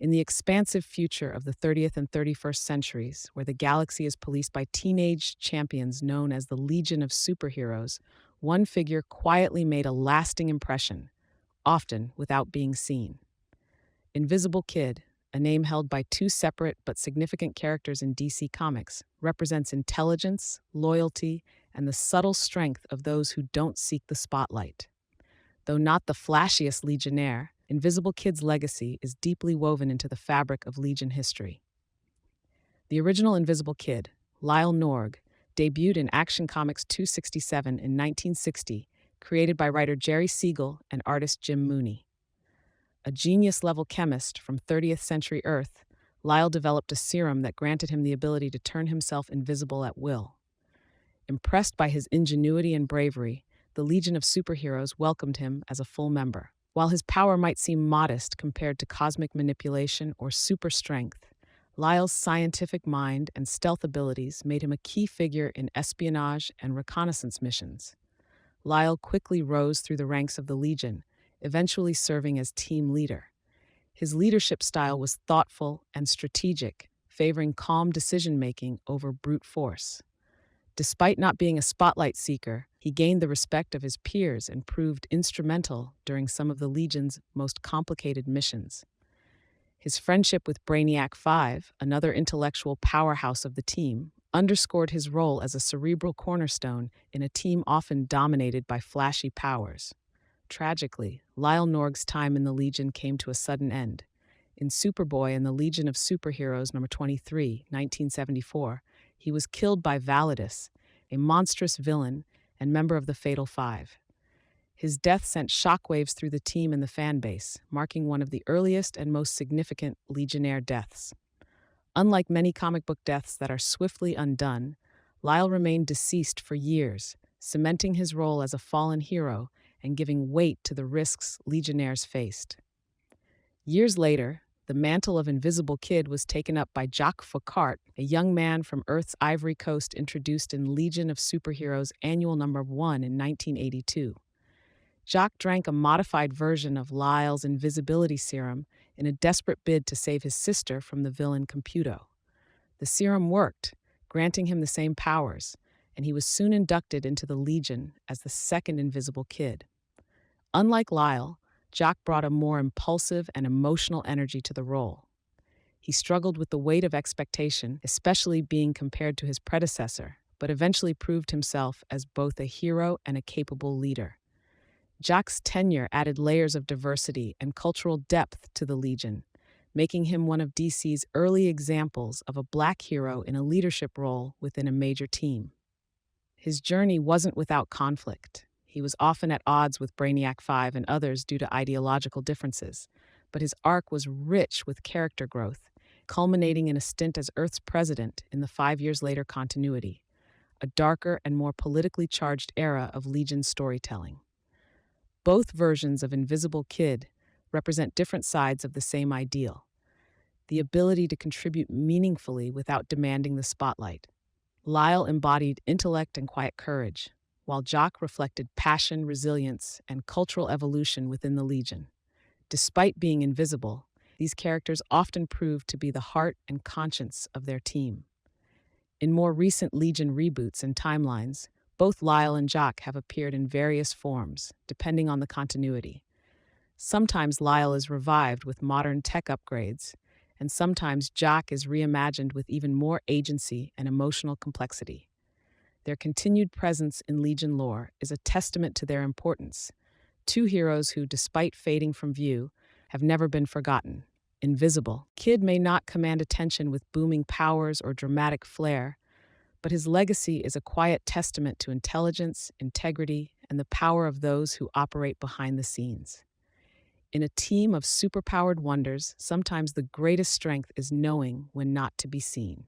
In the expansive future of the 30th and 31st centuries, where the galaxy is policed by teenage champions known as the Legion of Superheroes, one figure quietly made a lasting impression, often without being seen. Invisible Kid, a name held by two separate but significant characters in DC Comics, represents intelligence, loyalty, and the subtle strength of those who don't seek the spotlight. Though not the flashiest Legionnaire, Invisible Kid's legacy is deeply woven into the fabric of Legion history. The original Invisible Kid, Lyle Norg, debuted in Action Comics 267 in 1960, created by writer Jerry Siegel and artist Jim Mooney. A genius-level chemist from 30th century Earth, Lyle developed a serum that granted him the ability to turn himself invisible at will. Impressed by his ingenuity and bravery, the Legion of Superheroes welcomed him as a full member. While his power might seem modest compared to cosmic manipulation or super strength, Lyle's scientific mind and stealth abilities made him a key figure in espionage and reconnaissance missions. Lyle quickly rose through the ranks of the Legion, eventually serving as team leader. His leadership style was thoughtful and strategic, favoring calm decision-making over brute force. Despite not being a spotlight seeker, he gained the respect of his peers and proved instrumental during some of the Legion's most complicated missions. His friendship with Brainiac 5, another intellectual powerhouse of the team, underscored his role as a cerebral cornerstone in a team often dominated by flashy powers. Tragically, Lyle Norg's time in the Legion came to a sudden end. In Superboy and the Legion of Superheroes number 23, 1974, he was killed by Validus, a monstrous villain and member of the Fatal Five. His death sent shockwaves through the team and the fan base, marking one of the earliest and most significant Legionnaire deaths. Unlike many comic book deaths that are swiftly undone, Lyle remained deceased for years, cementing his role as a fallen hero and giving weight to the risks Legionnaires faced. Years later, the mantle of Invisible Kid was taken up by Jacques Faucart, a young man from Earth's Ivory Coast introduced in Legion of Superheroes Annual Number 1 in 1982. Jacques drank a modified version of Lyle's invisibility serum in a desperate bid to save his sister from the villain Computo. The serum worked, granting him the same powers, and he was soon inducted into the Legion as the second Invisible Kid. Unlike Lyle, Jacques brought a more impulsive and emotional energy to the role. He struggled with the weight of expectation, especially being compared to his predecessor, but eventually proved himself as both a hero and a capable leader. Jacques' tenure added layers of diversity and cultural depth to the Legion, making him one of DC's early examples of a black hero in a leadership role within a major team. His journey wasn't without conflict. He was often at odds with Brainiac 5 and others due to ideological differences, but his arc was rich with character growth, culminating in a stint as Earth's president in the 5 years later continuity, a darker and more politically charged era of Legion storytelling. Both versions of Invisible Kid represent different sides of the same ideal: the ability to contribute meaningfully without demanding the spotlight. Lyle embodied intellect and quiet courage, while Jacques reflected passion, resilience, and cultural evolution within the Legion. Despite being invisible, these characters often proved to be the heart and conscience of their team. In more recent Legion reboots and timelines, both Lyle and Jacques have appeared in various forms, depending on the continuity. Sometimes Lyle is revived with modern tech upgrades, and sometimes Jacques is reimagined with even more agency and emotional complexity. Their continued presence in Legion lore is a testament to their importance. Two heroes who, despite fading from view, have never been forgotten. Invisible Kid may not command attention with booming powers or dramatic flair, but his legacy is a quiet testament to intelligence, integrity, and the power of those who operate behind the scenes. In a team of superpowered wonders, sometimes the greatest strength is knowing when not to be seen.